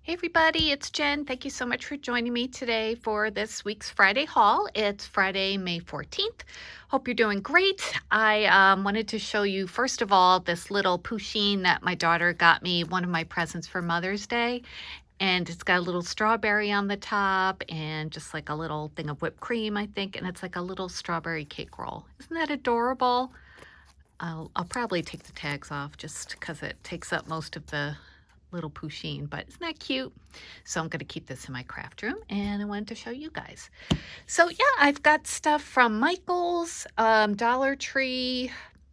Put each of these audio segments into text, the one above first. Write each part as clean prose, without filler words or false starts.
Hey everybody, it's Jen. Thank you so much for joining me today for this week's Friday haul. It's Friday, May 14th. Hope you're doing great. I wanted to show you, first of all, this little pusheen that my daughter got me, one of my presents for Mother's Day. And it's got a little strawberry on the top and just like a little thing of whipped cream, I think. And it's like a little strawberry cake roll. Isn't that adorable? I'll probably take the tags off just because it takes up most of the little pusheen, but isn't that cute? So I'm going to keep this in my craft room, and I wanted to show you guys. So yeah, I've got stuff from Michael's, Dollar Tree,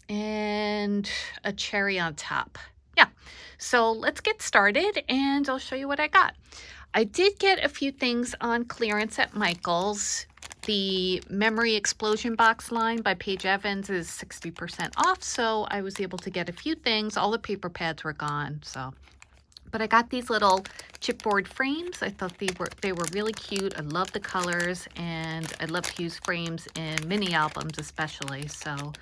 and a cherry on top. Yeah, so let's get started, and I'll show you what I got. I did get a few things on clearance at Michael's. The Memory Explosion Box line by Paige Evans is 60% off, so I was able to get a few things. All the paper pads were gone, so. But I got these little chipboard frames. I thought they were really cute. I love the colors, and I love to use frames in mini albums especially. So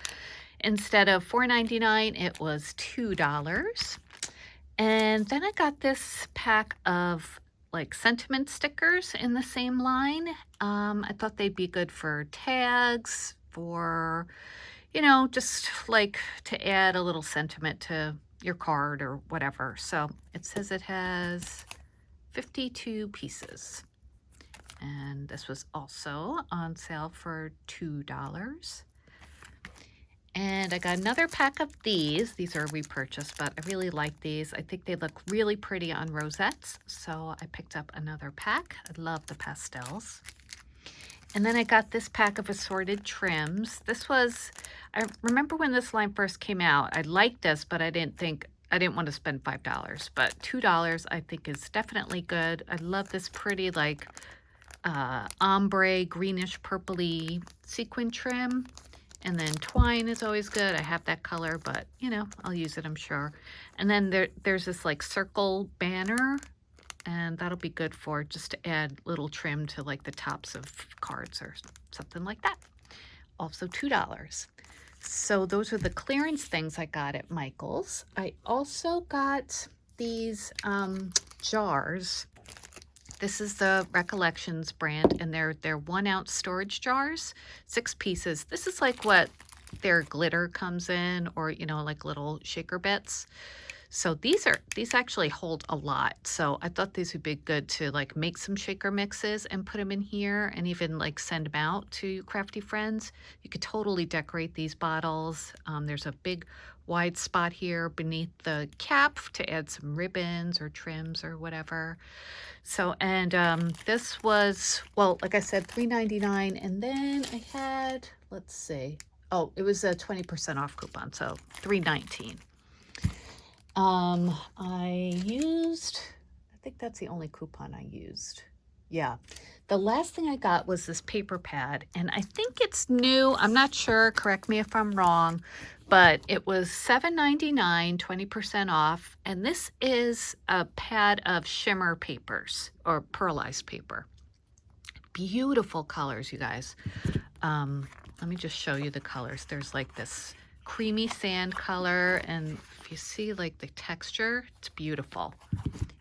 instead of $4.99, it was $2. And then I got this pack of like sentiment stickers in the same line. I thought they'd be good for tags, for, you know, just like to add a little sentiment to your card or whatever. So it says it has 52 pieces. And this was also on sale for $2. And I got another pack of these. These are a repurchase, but I really like these. I think they look really pretty on rosettes. So I picked up another pack. I love the pastels. And then I got this pack of Assorted Trims. This was, I remember when this line first came out, I liked this, but I didn't want to spend $5. But $2 I think is definitely good. I love this pretty like ombre, greenish, purpley sequin trim. And then twine is always good. I have that color, but you know, I'll use it, I'm sure. And then there's this like circle banner, and that'll be good for just to add little trim to like the tops of cards or something like that. Also $2. So those are the clearance things I got at Michael's. I also got these jars. This is the Recollections brand, and they're 1 ounce storage jars, 6 pieces. This is like what their glitter comes in, or you know, like little shaker bits. So these actually hold a lot. So I thought these would be good to like make some shaker mixes and put them in here, and even like send them out to crafty friends. You could totally decorate these bottles. There's a big wide spot here beneath the cap to add some ribbons or trims or whatever. So, and this was, well, like I said, $3.99, and then I had, let's see, oh, it was a 20% off coupon, so $3.19. I think that's the only coupon I used. Yeah. The last thing I got was this paper pad, and I think it's new. I'm not sure. Correct me if I'm wrong, but it was $7.99, 20% off. And this is a pad of Shimmer Papers, or pearlized paper. Beautiful colors, you guys. Let me just show you the colors. There's like this creamy sand color, and if you see like the texture, it's beautiful.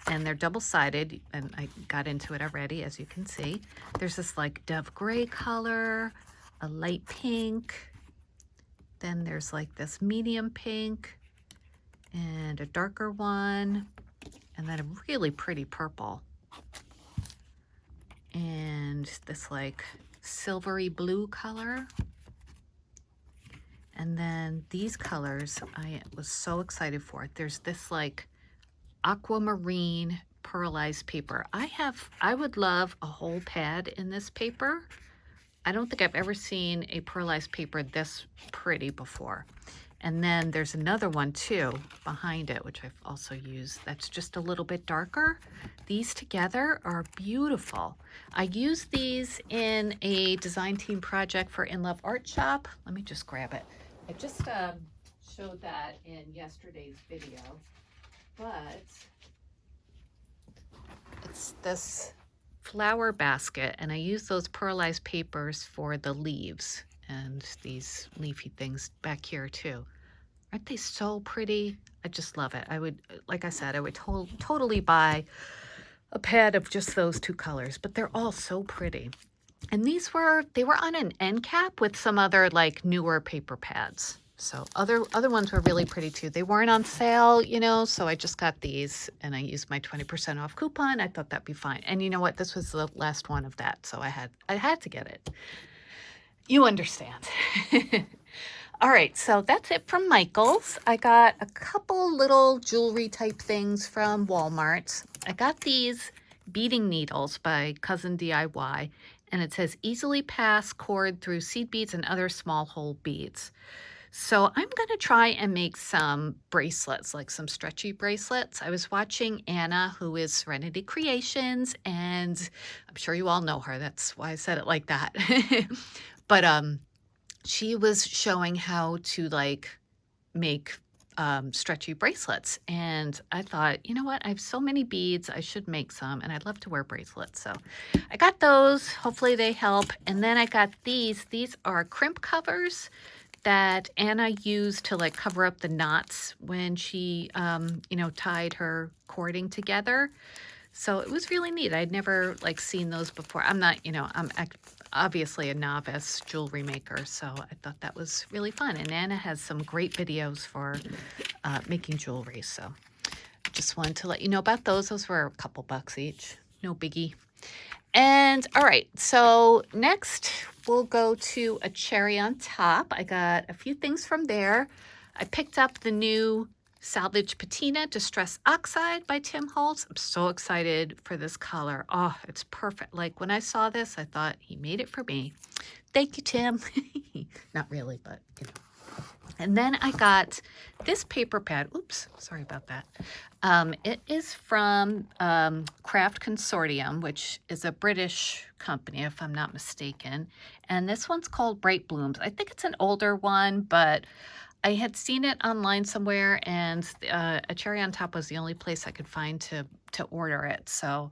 And they're double-sided, and I got into it already, as you can see. There's this like dove gray color, a light pink, then there's like this medium pink, and a darker one, and then a really pretty purple, and this like silvery blue color. And then these colors, I was so excited for it. There's this like aquamarine pearlized paper. I would love a whole pad in this paper. I don't think I've ever seen a pearlized paper this pretty before. And then there's another one too behind it, which I've also used, that's just a little bit darker. These together are beautiful. I used these in a design team project for In Love Art Shop. Let me just grab it. I just showed that in yesterday's video, but it's this flower basket, and I use those pearlized papers for the leaves and these leafy things back here too. Aren't they so pretty? I just love it. I would, like I said, I would totally buy a pad of just those two colors, but they're all so pretty. And they were on an end cap with some other like newer paper pads. So other ones were really pretty too. They weren't on sale, you know, so I just got these and I used my 20% off coupon. I thought that'd be fine. And you know what? This was the last one of that, so I had to get it. You understand. All right, so that's it from Michael's. I got a couple little jewelry type things from Walmart. I got these beading needles by Cousin DIY, and it says easily pass cord through seed beads and other small hole beads. So I'm going to try and make some bracelets, like some stretchy bracelets. I was watching Anna, who is Serenity Creations, and I'm sure you all know her. That's why I said it like that. But she was showing how to like make stretchy bracelets. And I thought, you know what? I have so many beads. I should make some, and I'd love to wear bracelets. So I got those. Hopefully they help. And then I got these. These are crimp covers that Anna used to like cover up the knots when she, tied her cording together. So it was really neat. I'd never like seen those before. I'm not, I'm obviously a novice jewelry maker, so I thought that was really fun. And Anna has some great videos for making jewelry, so just wanted to let you know about those. Those were a couple bucks each, no biggie. And all right, so next we'll go to a cherry on top. I got a few things from there. I picked up the new Salvage Patina Distress Oxide by Tim Holtz. I'm so excited for this color. Oh, it's perfect. Like when I saw this, I thought he made it for me. Thank you, Tim. Not really, but you know. And then I got this paper pad. Oops, sorry about that. It is from Craft Consortium, which is a British company, if I'm not mistaken. And this one's called Bright Blooms. I think it's an older one, but I had seen it online somewhere, and a cherry on top was the only place I could find to order it. So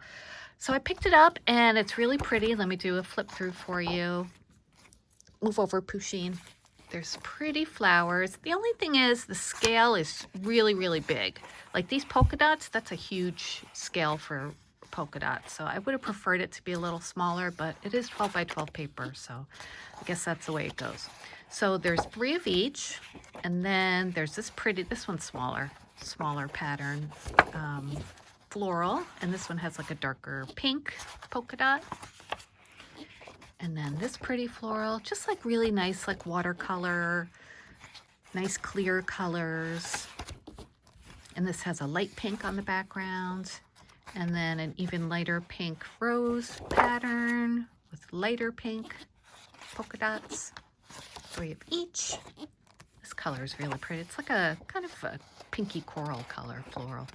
I picked it up, and it's really pretty. Let me do a flip through for you. Move over, Pusheen. There's pretty flowers. The only thing is the scale is really, really big. Like these polka dots, that's a huge scale for polka dots. So I would have preferred it to be a little smaller, but it is 12 by 12 paper. So I guess that's the way it goes. So there's 3 of each. And then there's this one's smaller pattern, floral. And this one has like a darker pink polka dot. And then this pretty floral, just like really nice, like watercolor, nice clear colors. And this has a light pink on the background. And then an even lighter pink rose pattern with lighter pink polka dots. 3 of each. This color is really pretty. It's like a kind of a pinky coral color floral.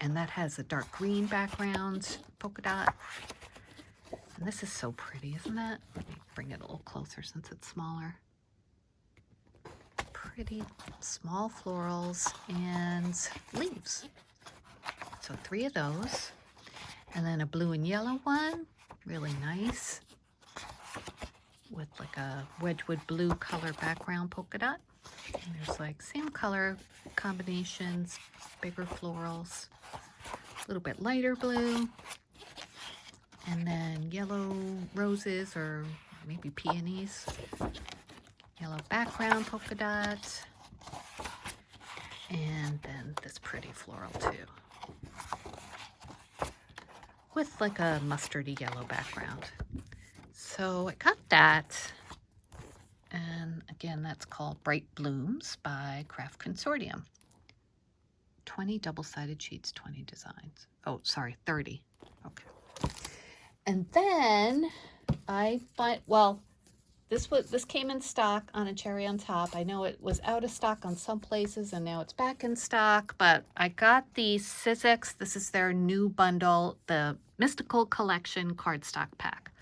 And that has a dark green background polka dot. And this is so pretty, isn't it? Let me bring it a little closer since it's smaller. Pretty small florals and leaves. So 3 of those. And then a blue and yellow one, really nice, with like a Wedgwood blue color background polka dot. And there's like same color combinations, bigger florals, a little bit lighter blue. And then yellow roses or maybe peonies. Yellow background polka dot. And then this pretty floral too. With like a mustardy yellow background. So I got that. And again, that's called Bright Blooms by Craft Consortium. 20 double-sided sheets, 20 designs. Oh, sorry, 30. Okay. And then I find, this came in stock on a cherry on top. I know it was out of stock on some places and now it's back in stock, but I got the Sizzix. This is their new bundle, the Mystical Collection cardstock pack.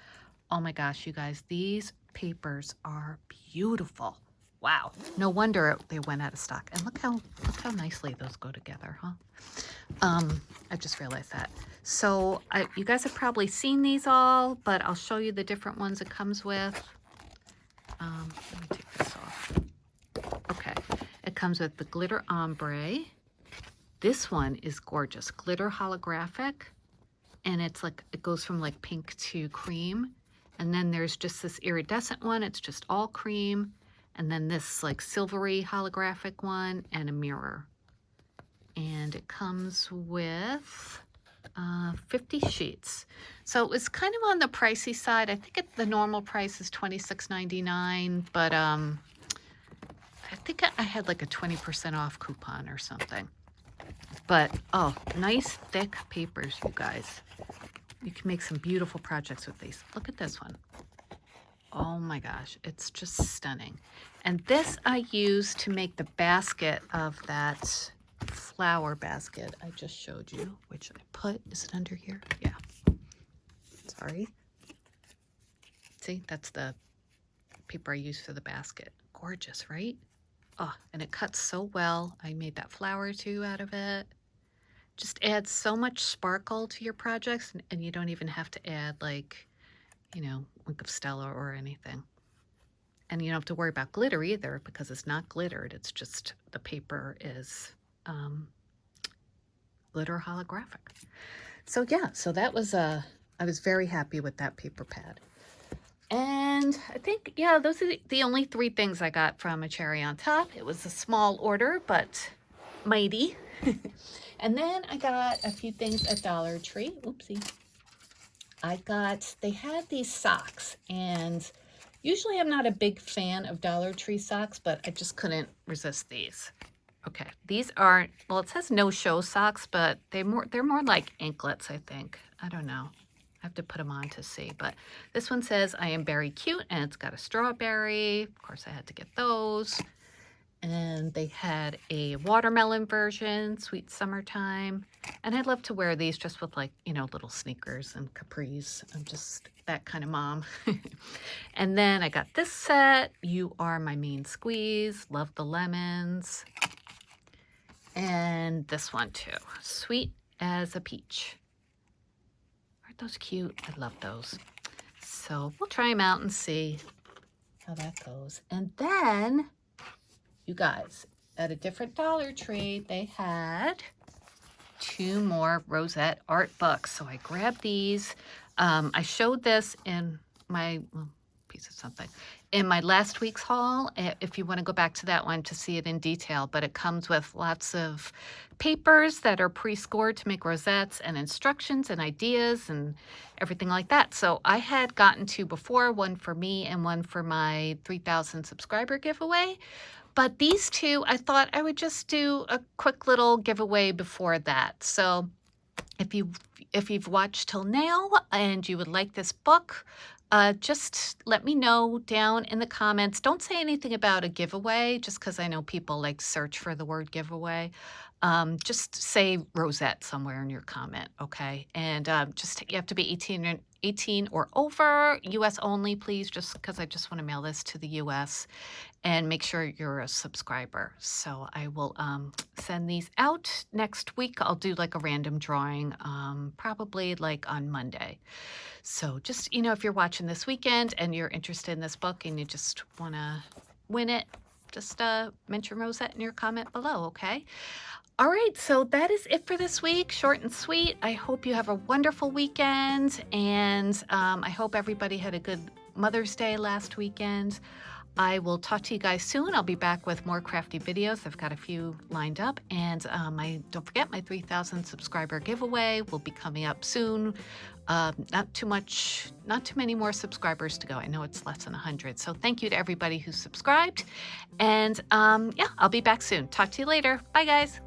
Oh my gosh, you guys, these papers are beautiful. Wow, no wonder they went out of stock. And look how nicely those go together, huh? I just realized that. So you guys have probably seen these all, but I'll show you the different ones it comes with. Let me take this off. Okay, it comes with the glitter ombre, This one is gorgeous, glitter holographic, and it's like, it goes from like pink to cream. And then there's just this iridescent one, it's just all cream. And then this like silvery holographic one and a mirror. And it comes with 50 sheets. So it was kind of on the pricey side. I think the normal price is $26.99, but I think I had like a 20% off coupon or something. But oh, nice thick papers, you guys. You can make some beautiful projects with these. Look at this one. Oh my gosh, it's just stunning. And this I used to make the basket of that flower basket I just showed you, which I put, is it under here? Yeah. Sorry. See, that's the paper I used for the basket. Gorgeous, right? Oh, and it cuts so well. I made that flower too out of it. Just adds so much sparkle to your projects, and you don't even have to add like, you know, Wink of Stella or anything. And you don't have to worry about glitter either, because it's not glittered. It's just the paper is glitter holographic. So yeah, so that was I was very happy with that paper pad. And I think, yeah, those are the only 3 things I got from A Cherry on Top. It was a small order, but mighty. And then I got a few things at Dollar Tree. Oopsie. They had these socks, and usually I'm not a big fan of Dollar Tree socks, but I just couldn't resist these. Okay, these are, well, it says no-show socks, but they're more like anklets, I think. I don't know. I have to put them on to see, but this one says, I am very cute, and it's got a strawberry. Of course, I had to get those. And they had a watermelon version, Sweet Summertime. And I'd love to wear these just with like, you know, little sneakers and capris. I'm just that kind of mom. And then I got this set, You Are My Main Squeeze, Love the Lemons. And this one too, Sweet as a Peach. Aren't those cute? I love those. So we'll try them out and see how that goes. And then, you guys, at a different Dollar Tree, they had 2 more Rosette art books. So I grabbed these. I showed this in my piece of something in my last week's haul, if you want to go back to that one to see it in detail. But it comes with lots of papers that are pre-scored to make rosettes and instructions and ideas and everything like that. So I had gotten 2 before, one for me and one for my 3,000 subscriber giveaway. But these 2, I thought I would just do a quick little giveaway before that. So if you've watched till now and you would like this book, just let me know down in the comments. Don't say anything about a giveaway, just because I know people like search for the word giveaway. Just say Rosette somewhere in your comment, okay? And you have to be 18 or over, US only, please, just because I just want to mail this to the US. And make sure you're a subscriber. So I will send these out next week. I'll do like a random drawing, probably like on Monday. So just, you know, if you're watching this weekend and you're interested in this book and you just want to win it, just mention Rosette in your comment below, okay? All right, so that is it for this week. Short and sweet. I hope you have a wonderful weekend, and I hope everybody had a good Mother's Day last weekend. I will talk to you guys soon. I'll be back with more crafty videos. I've got a few lined up, and don't forget my 3,000 subscriber giveaway will be coming up soon. Not too many more subscribers to go. I know it's less than 100. So thank you to everybody who subscribed, and yeah, I'll be back soon. Talk to you later. Bye, guys.